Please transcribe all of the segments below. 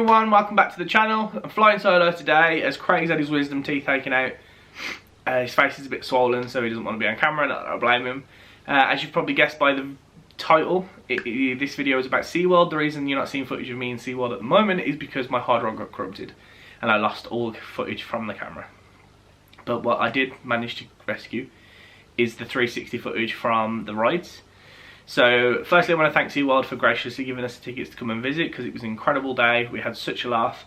everyone, welcome back to the channel. I'm flying solo today as Craig's had his wisdom teeth taken out. His face is a bit swollen, so he doesn't want to be on camera, and I don't blame him. As you've probably guessed by the title, this video is about Seaworld. The reason you're not seeing footage of me in Seaworld at the moment is because my hard drive got corrupted and I lost all footage from the camera. But what I did manage to rescue is the 360 footage from the rides. So firstly, I want to thank Seaworld for graciously giving us the tickets to come and visit, because it was an incredible day. We had such a laugh.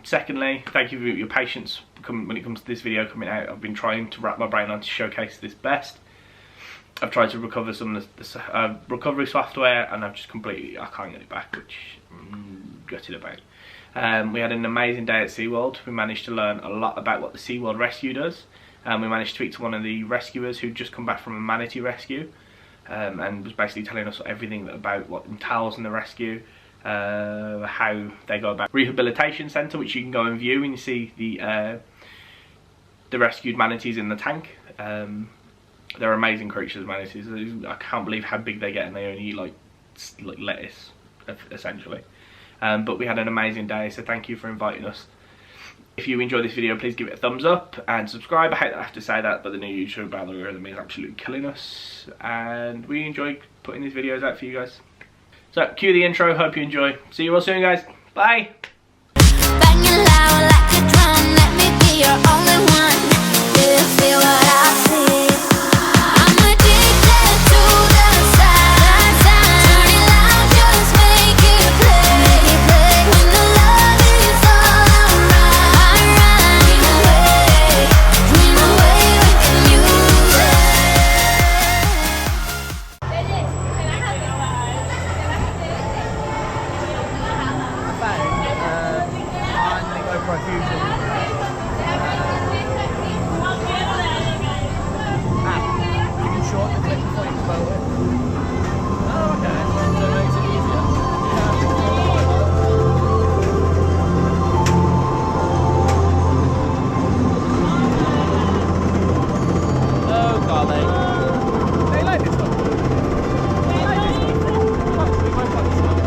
Secondly, thank you for your patience when it comes to this video coming out. I've been trying to wrap my brain on to showcase this best. I've tried to recover some of the recovery software, and I've just I can't get it back, which I'm gutted about. We had an amazing day at Seaworld. We managed to learn a lot about what the Seaworld Rescue does. We managed to speak to one of the rescuers who'd just come back from a manatee rescue. And was basically telling us everything about what entails in the rescue, how they go about rehabilitation centre, which you can go and view, and you see the rescued manatees in the tank. They're amazing creatures, manatees. I can't believe how big they get, and they only eat like lettuce, essentially. But we had an amazing day, so thank you for inviting us. If you enjoyed this video, please give it a thumbs up and subscribe. I hate that I have to say that, but the new YouTube algorithm is absolutely killing us, and we enjoy putting these videos out for you guys. So, cue the intro. Hope you enjoy. See you all soon, guys. Bye. Banging loud like a drum, let me be your only one. Do you feel what I see? I'm addicted to the sound. Turn it loud, just make it play. When the love is all around, dream away with the music. On the GoPro Fusion. You can short the clip before you explode it. Oh, okay. So it makes it easier. Oh, darling. They like this one. They like this one. We both like this one.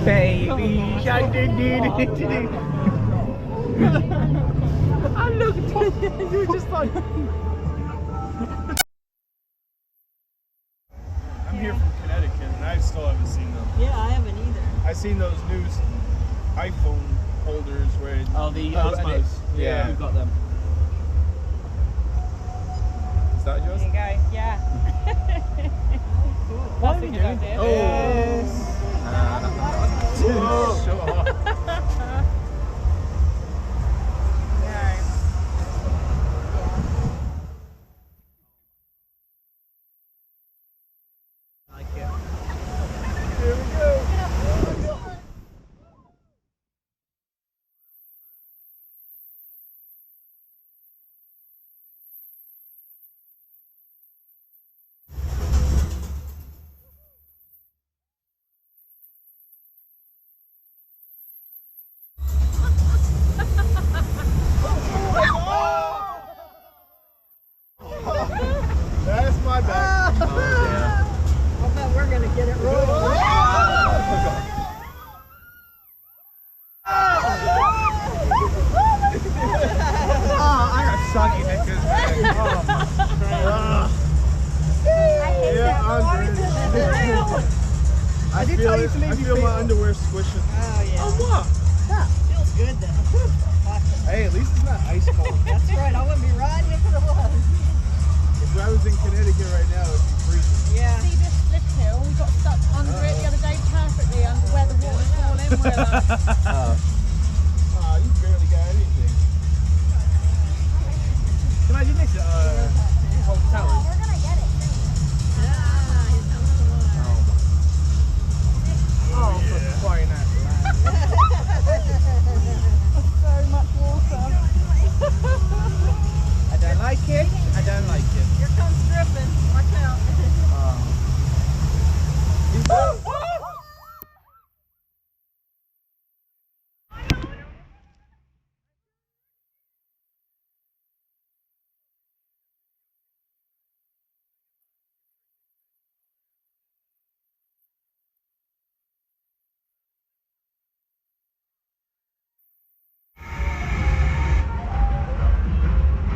Baby shark doo doo doo doo doo. I looked at you, you were just like. I'm here from Connecticut and I still haven't seen them. Yeah, I haven't either. I've seen those new iPhone holders where. Oh, the Osmos. yeah, we've got them. Is that yours? There you go. Yeah. What That's are a we good doing? idea. Oh. Show off. Like it. Here we go. That's my bag. I bet we're gonna get it rolling. Oh, I got soggy knickers, man. Oh, Yeah, I did tell you to leave I your feel feet my up. underwear squishing. Oh yeah. oh what? Feels good though. Awesome. Hey, at least it's not ice cold. That's right. I wouldn't be riding if it was. If I was in Connecticut right now, it'd be freezing. Yeah. See this lift hill? We got stuck under it the other day perfectly under where the water's falling. We're like, Ah, you barely got anything. Imagine this at Holt Towers. we're gonna get it. Oh, for crying out loud. So much water. I don't like it. I don't like it. Here comes dripping. Watch out.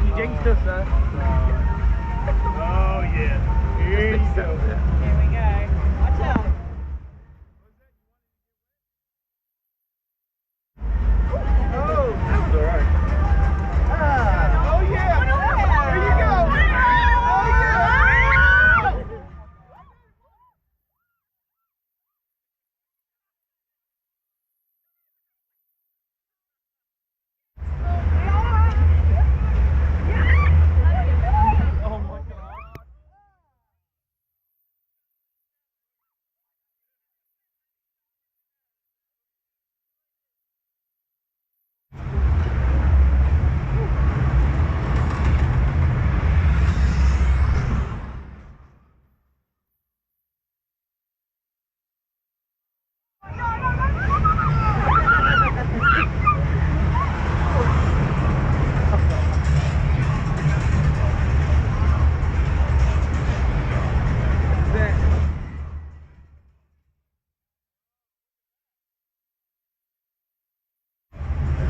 You jinxed us, sir. Oh yeah. Here you go. Here we go. Watch out. Oh, that was alright. Oh yeah. There you go. Oh yeah.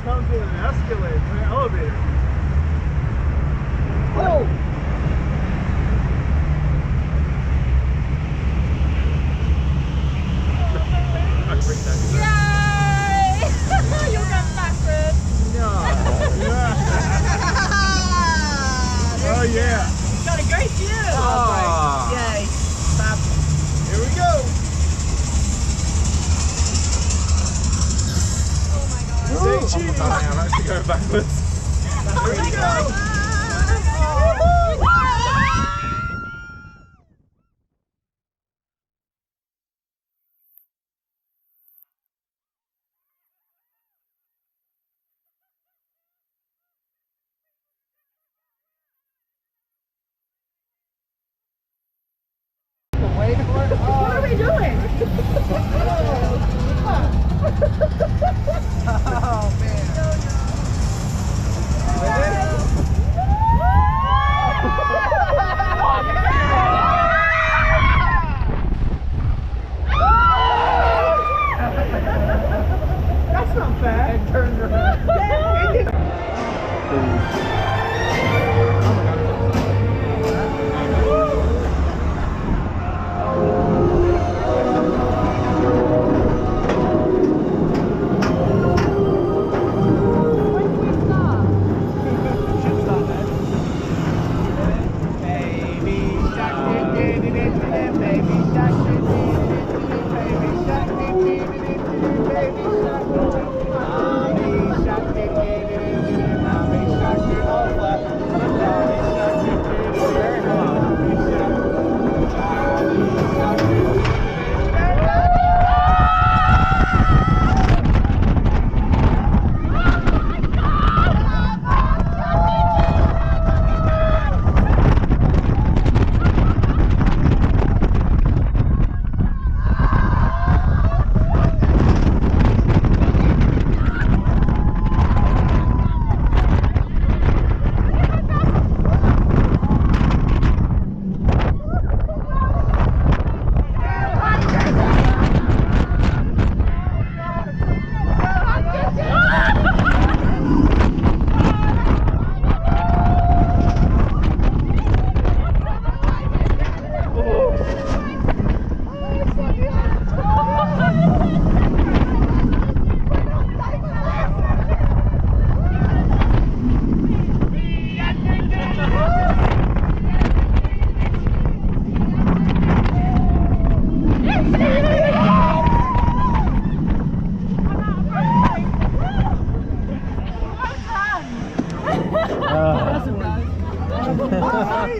comes with an escalator, an elevator. Oh! Yay! You're going backwards. Oh yeah. Got a great view. Oh. Yay. Stop. Here we go. Oh my god. Say cheese. I'm actually going backwards. Here we go. What are we doing? Oh man. That's not bad. It turned around.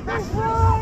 That's right.